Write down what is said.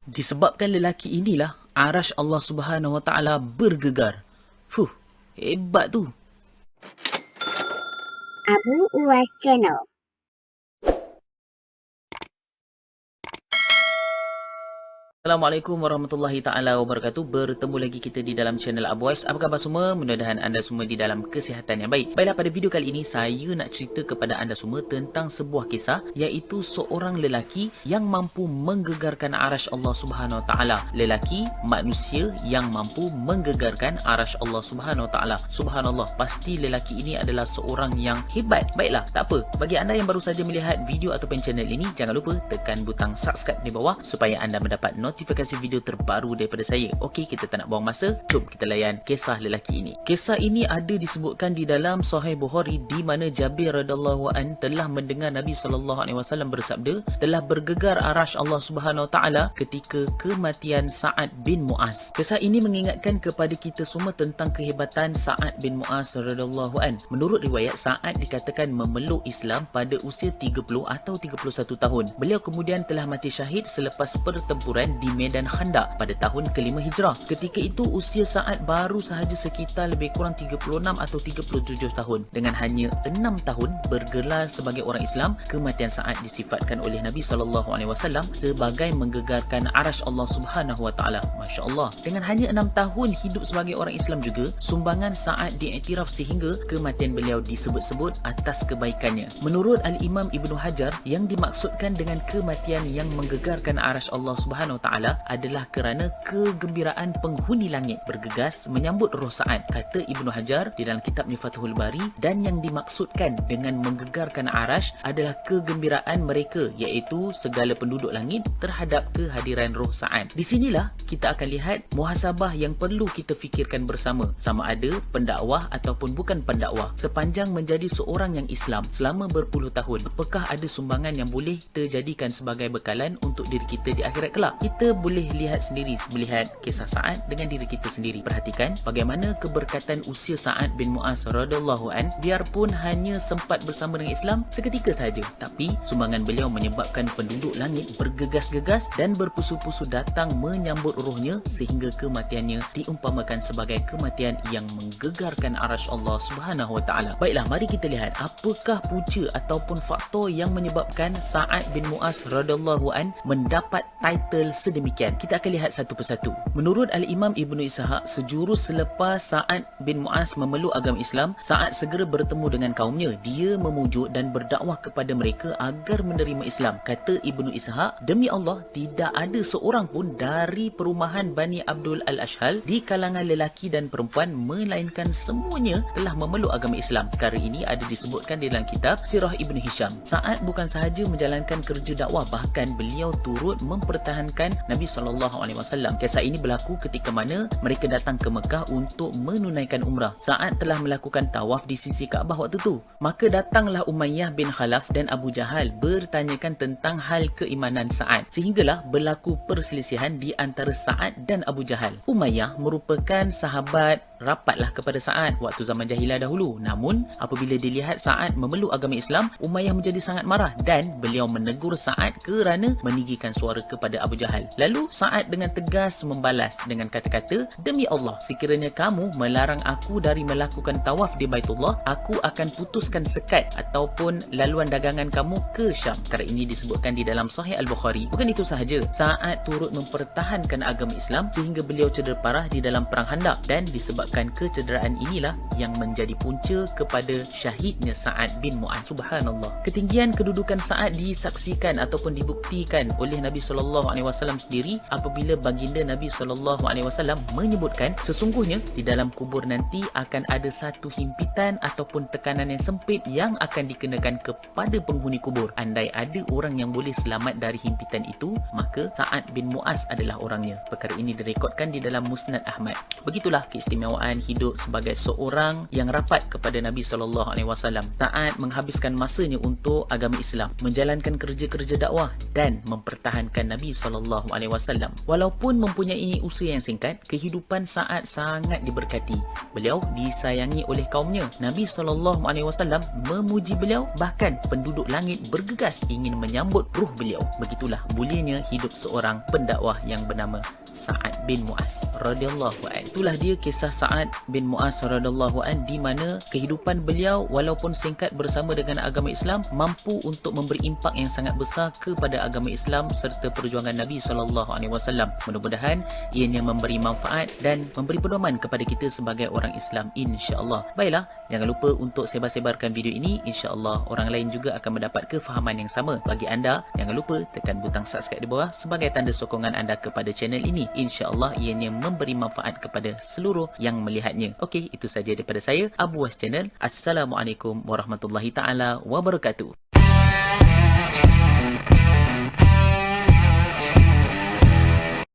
Disebabkan lelaki inilah arash Allah Subhanahu Wa Taala bergegar. Hebat tu. Abu Uwas Channel. Assalamualaikum warahmatullahi taala wabarakatuh. Bertemu lagi kita di dalam channel Abu Ais. Apa khabar semua? Mudah-mudahan anda semua di dalam kesihatan yang baik. Baiklah, pada video kali ini saya nak cerita kepada anda semua tentang sebuah kisah, iaitu seorang lelaki yang mampu menggegarkan arash Allah Subhanahu Wa Taala. Lelaki manusia yang mampu menggegarkan arash Allah Subhanahu Wa Taala. Subhanallah, pasti lelaki ini adalah seorang yang hebat. Baiklah, tak apa. Bagi anda yang baru saja melihat video ataupun channel ini, jangan lupa tekan butang subscribe di bawah supaya anda mendapat notifikasi video terbaru daripada saya. Okey, kita tak nak buang masa. Jom kita layan kisah lelaki ini. Kisah ini ada disebutkan di dalam Sahih Bukhari, di mana Jabir radhiyallahu an telah mendengar Nabi sallallahu alaihi wasallam bersabda, telah bergegar arash Allah Subhanahu Wa Taala ketika kematian Sa'ad bin Mu'az. Kisah ini mengingatkan kepada kita semua tentang kehebatan Sa'ad bin Mu'az radhiyallahu an. Menurut riwayat, Sa'ad dikatakan memeluk Islam pada usia 30 atau 31 tahun. Beliau kemudian telah mati syahid selepas pertempuran di Medan Khandaq pada tahun ke-5 Hijrah. Ketika itu usia Sa'ad baru sahaja sekitar lebih kurang 36 atau 37 tahun. Dengan hanya 6 tahun bergelar sebagai orang Islam, kematian Sa'ad disifatkan oleh Nabi SAW sebagai menggegarkan arash Allah Subhanahu Wa Taala. Masya Allah. Dengan hanya 6 tahun hidup sebagai orang Islam juga, sumbangan Sa'ad diiktiraf sehingga kematian beliau disebut-sebut atas kebaikannya. Menurut Al-Imam Ibnu Hajar, yang dimaksudkan dengan kematian yang menggegarkan arash Allah Subhanahu Wa Taala adalah kerana kegembiraan penghuni langit bergegas menyambut roh Sa'ad. Kata Ibnu Hajar di dalam kitabnya Fathul Bari, dan yang dimaksudkan dengan menggegarkan arash adalah kegembiraan mereka, iaitu segala penduduk langit terhadap kehadiran roh Sa'ad. Di sinilah kita akan lihat muhasabah yang perlu kita fikirkan bersama, sama ada pendakwah ataupun bukan pendakwah. Sepanjang menjadi seorang yang Islam selama berpuluh tahun, apakah ada sumbangan yang boleh terjadikan sebagai bekalan untuk diri kita di akhirat kelak? Kita boleh lihat sendiri, melihat kisah Sa'ad dengan diri kita sendiri. Perhatikan bagaimana keberkatan usia Sa'ad bin Mu'az radhiyallahu an. Biarpun hanya sempat bersama dengan Islam seketika saja, tapi sumbangan beliau menyebabkan penduduk langit bergegas-gegas dan berpusu-pusu datang menyambut rohnya, sehingga kematiannya diumpamakan sebagai kematian yang menggegarkan arash Allah Subhanahu Wa Taala. Baiklah, mari kita lihat apakah punca ataupun faktor yang menyebabkan Sa'ad bin Mu'az radhiyallahu an mendapat title sedemikian. Kita akan lihat satu persatu. Menurut Al-Imam Ibnu Ishaq, sejurus selepas Sa'ad bin Mu'az memeluk agama Islam, Sa'ad segera bertemu dengan kaumnya. Dia memujuk dan berdakwah kepada mereka agar menerima Islam. Kata Ibnu Ishaq, demi Allah, tidak ada seorang pun dari perumahan Bani Abdul Al-Ashhal di kalangan lelaki dan perempuan, melainkan semuanya telah memeluk agama Islam. Perkara ini ada disebutkan di dalam kitab Sirah Ibn Hisham. Sa'ad bukan sahaja menjalankan kerja dakwah, bahkan beliau turut mempertahankan Nabi SAW. Kisah ini berlaku ketika mana mereka datang ke Mekah untuk menunaikan umrah. Sa'ad telah melakukan tawaf di sisi Kaabah waktu tu. Maka datanglah Umayyah bin Khalaf dan Abu Jahal bertanyakan tentang hal keimanan Sa'ad, sehinggalah berlaku perselisihan di antara Sa'ad dan Abu Jahal. Umayyah merupakan sahabat rapatlah kepada Sa'ad waktu zaman Jahilah dahulu. Namun apabila dilihat Sa'ad memeluk agama Islam, Umayyah menjadi sangat marah dan beliau menegur Sa'ad kerana meninggikan suara kepada Abu Jahal. Lalu Sa'ad dengan tegas membalas dengan kata-kata, demi Allah, sekiranya kamu melarang aku dari melakukan tawaf di Baitullah, aku akan putuskan sekat ataupun laluan dagangan kamu ke Syam. Perkara ini disebutkan di dalam Sahih Al-Bukhari. Bukan itu sahaja, Sa'ad turut mempertahankan agama Islam sehingga beliau cedera parah di dalam perang Khandaq, dan disebabkan kecederaan inilah yang menjadi punca kepada syahidnya Sa'ad bin Mu'az. Subhanallah. Ketinggian kedudukan Sa'ad disaksikan ataupun dibuktikan oleh Nabi SAW sendiri apabila baginda Nabi SAW menyebutkan, sesungguhnya di dalam kubur nanti akan ada satu himpitan ataupun tekanan yang sempit yang akan dikenakan kepada penghuni kubur. Andai ada orang yang boleh selamat dari himpitan itu, maka Sa'ad bin Mu'az adalah orangnya. Perkara ini direkodkan di dalam Musnad Ahmad. Begitulah keistimewaan radhiyallahu an hidup sebagai seorang yang rapat kepada Nabi sallallahu alaihi wasallam. Sa'ad menghabiskan masanya untuk agama Islam, menjalankan kerja-kerja dakwah dan mempertahankan Nabi sallallahu alaihi wasallam. Walaupun mempunyai usia yang singkat, kehidupan Sa'ad sangat diberkati. Beliau disayangi oleh kaumnya. Nabi sallallahu alaihi wasallam memuji beliau, bahkan penduduk langit bergegas ingin menyambut ruh beliau. Begitulah mulianya hidup seorang pendakwah yang bernama Sa'ad bin Mu'az radhiyallahu an. Itulah dia kisah Sa'ad bin Mu'az radhiyallahu an, di mana kehidupan beliau walaupun singkat bersama dengan agama Islam mampu untuk memberi impak yang sangat besar kepada agama Islam serta perjuangan Nabi sallallahu alaihi wasallam. Mudah-mudahan ianya memberi manfaat dan memberi pedoman kepada kita sebagai orang Islam, insya-Allah. Baiklah, jangan lupa untuk sebar-sebarkan video ini, insya-Allah orang lain juga akan mendapat kefahaman yang sama. Bagi anda, jangan lupa tekan butang subscribe di bawah sebagai tanda sokongan anda kepada channel ini. InsyaAllah ianya memberi manfaat kepada seluruh yang melihatnya. Okey, itu saja daripada saya, Abu Was Channel. Assalamualaikum warahmatullahi taala wabarakatuh.